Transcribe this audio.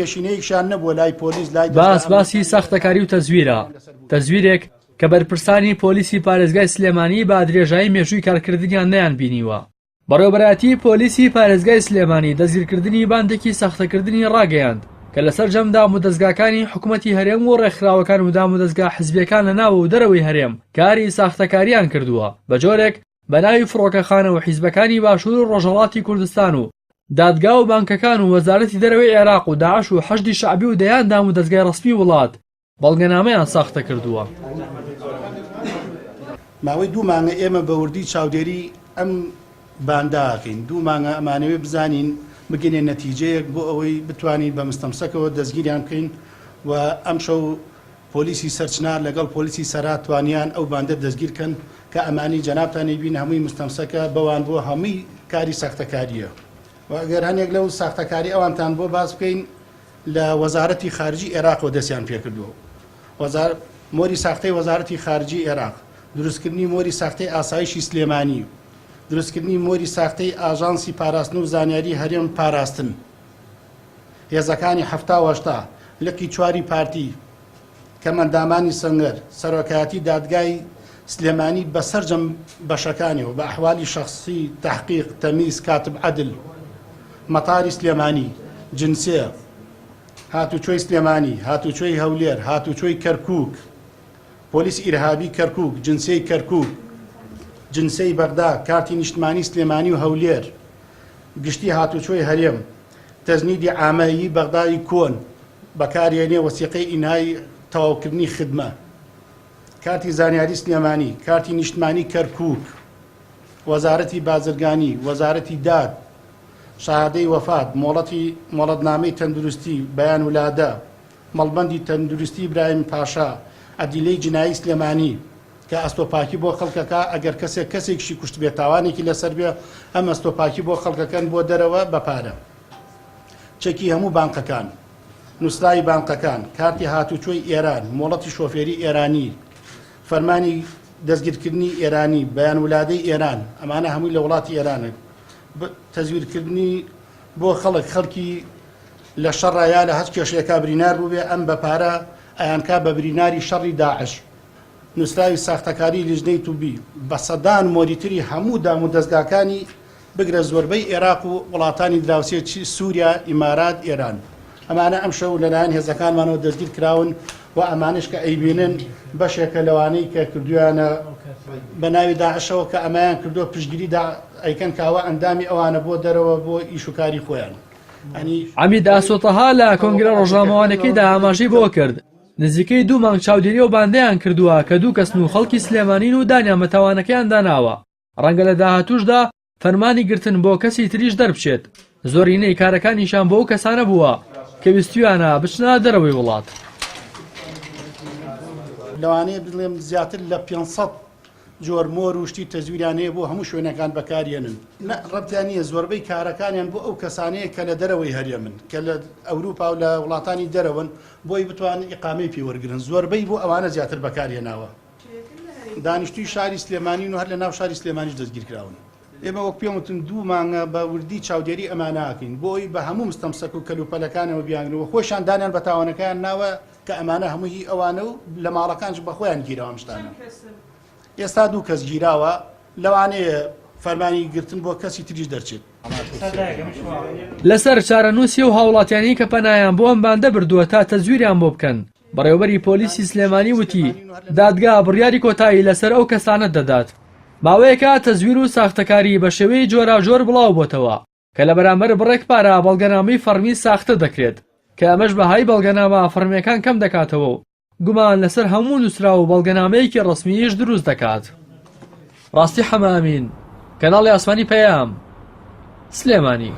پێشینەیەکیان نەبووە لای پۆلیس لای باسی ساختەکاری و تەزویرە تەزویرێک کە بەرپرسانی پۆلیسی پارێزگای سلێمانی با درێژایی مێژووی کارکردنیان نەیان بینیوە. بەڕێوەبەرایەتی پۆلیسی پارێزگای سلێمانی دەستگیرکردنی باندێکی ساختەکردنی ڕاگەیاند کە لەسەر جەمدا مودەزگاکانی حکوومەتی هەرێم و ڕێکخراوەکان و دامودەزگا حزبیەکان لە ناو و دەرەوەی هەرێم کاری ساختەکاریان کردووە بە جۆرێک بە ناوی فڕۆکەخانە و حیزبەکانی باشوور و ڕۆژهەڵاتی کوردستان و دادگا و بانکەکان و وەزارەتی دەرەوەی عێراق و داعش و حەشدی شەعبی و دەیان دامودەزگای ڕەسمی وڵات بەڵگەنامەیان ساختە کردووە. ماوەی 2 مانگە ئێمە بە وردی چاودێری ئەم بانداکەین 2 مانگە ئەمانەوێ بزانین بگەنێ نەتیجەیەک بۆ ئەوەی بتوانین بە مستەمسەکەوە دەستگیریان بکەین و ئەم شەو پۆلیسی سەرچنار لەگەڵ پۆلیسی سەرات توانیان ئەو باندە دەستگیرکەن کە ئەمانی جەنابتانی بین هەمووی مستەمسەکە بەوان بۆ هەمووی کاری ساختەکاریە. وەگەر هەنێک لەو ساختەکاری ئەوانتان بۆ باز بکەین لە وەزارەتی خارجی عێراقەوە دەستیان پێکردووە. مۆری ساختەی وەزارەتی خارجی عێراق، دروستکردنی مۆری ساختەی ئاسایشی سلێمانی، دروستکردنی مۆری ساختەی ئاژانسی پاراستن و زانیاری هەرێم پاراستن، هێزەکانی 1970 لەکی 4 پارتی کەمەندامانی سەنگەر، سەرۆکایەتی دادگای سلێمانی بەسەرجەم بەشەکانیەوە بە ئەحوالی شەخصی تەحقیق تەمیز کاتب عەدل، مەتاری سلێمانی، جنسێ، هاتوچۆی سلێمانی، هاتوچۆی هەولێر، هاتوچۆی کەرکووک، پۆلیس ئیرهابی کەرکووک، جنسەی کەرکووک، جنسەی بەغدا، کارتی نیشتمانی سلێمانی و هەولێر، گشتی هاتوچۆی هەرێم، تەزنیدی عامایی بەغدای کۆن بەکارهێنێ وەسیقەی ئینهای تەواوکردنی خدمە، کارتی زانیاری سلێمانی، کارتی نیشتمانی کەرکووک، وەزارەتی بازرگانی، وەزارەتی داد، شاهادەی وەفات، مۆڵەتنامەی تەندروستی بەیان ولادە، مەڵبەندی تەندروستی ئیبراهیم پاشا، ئەدیلەی جنایی سلێمانی کە ئەستۆپاکی بۆ خەڵکەکە ئەگەر کەسێکشی کوشت بێت تاوانێکی لەسەر بێ ئەم ئەستۆپاکی بۆ خەڵکەکەن بۆ دەرەوە بەپارە، چەکی هەموو بانکەکان، نووسراوی بانکەکان، کارتی هاتوچۆی ئێران، مۆڵەتی شۆفێری ئێرانی، فەرمانی دەستگیرکردنی ئێرانی، بەیان ولادەی ئێران، ئەمانە هەمووی لە وڵاتی ئێرانن، تەزویرکردنی بۆ خەڵکی لە شەڕیا لە هەچ کێشەیەکا برینار بوو بێ ئەم بەپارە ئەیانکا بە بریناری شەڕی داعش، نووسراوی ساختەکاری لیژنەی توبی بە سەدان مۆریتری هەموو دامودەزگاکانی بگرە زۆربەی عێراق و وڵاتانی دراوسێتی سووریا، ئیمارات، ئێران. ئەمانە ئەم شەو لەلایەن هێزەکانمانەوە دەستگیر کراون و ئەمانش کە ئەیبینن بەشێکە لەوانەی کە کردویانە بە ناوی داعشەوە کە ئەمایان کردووە پشتگیری ئەیکەن کاوە ئەندامی ئەوانە بۆ دەرەوە بۆ ئیشوکاری خۆیان. عەمید ئاسۆتەها لە کۆنگرە ڕۆژنامەوانەکەیدا ئاماژەی بۆ کرد نزیکەی 2 مانگ چاودێری و باندەیان کردووە کە 2 کەسن و خەڵکی سلێمانین و دانیان مەتاوانەکەیان داناوە ڕەنگە لە داهاتووشدا فەرمانی گرتن بۆ کەسی تریش دەربچێت. زۆرینەی کارەکانیشان بۆ ئەو کەسانە بووە کە ویستیوانە بچنە دەرەوەی وڵات. لەوانەیە بڵێم زیاتر لە 500 جۆر مۆر و شتی تەزویرانەیە بۆ هەموو شوێنەکان بەکارێنن. ڕەبتیان نییە زۆربەی کارەکانیان بۆ ئەو کەسانەیە کە لە دەرەوەی هەرێمن کە لە ئەوروپا و لە وڵاتانی دەرەوەن بۆی بتوانن ئیقامەی پێوەرگرن. زۆربەی بۆ ئەوانە زیاتر بەکارهێناوە. دانیشتووی شاری سلێمانی و هەر لە ناو شاری سلێمانیش دەستگیرکراون. ئێمە وەک پێم وتم 2 مانگە بە وردی چاودێری ئەمانەکەین بۆی بە هەموو مستەمسەک و کەلوپەلەکانەوە بیانگرەوە خۆشیان دانیان بە تاوانەکەیان ناوە کە ئەمانە هەمووی ئەوانە و لە ماڵەکانش بە خۆیان گیراوە شتانە. ئێستا 2 کەس گیراوە لەوانەیە فەرمانی گرتن بۆ کەسی تریش دەرچێت. لەسەر چارەنووسی و هاوڵاتیانی کە پەنایان بۆ ئەم باندە بردووە تا تەزویریان بۆ بکەن. بەڕێوەبەری پۆلیسی سلێمانی وتی دادگا بڕیاری کۆتایی لەسەر ئەو کەسانە دەدات. ماوەیەکە تەزویر و ساختەکاری بە شێوەی جۆراوجۆر بڵاو بۆتەوە کە لە بەرامبەر بڕێک پارە بەڵگەنامەی فەرمی ساختە دەکرێت کە ئەمەش بەهای بەڵگەنامە فەرمیەکان کەم دەکاتەوە و گومان لەسەر هەموو نووسرا و بەڵگەنامەیەکی ڕسمیش دروست دەکات. ڕاستی حەمامین، کەناڵی ئاسمانی پەیام، سلێمانی.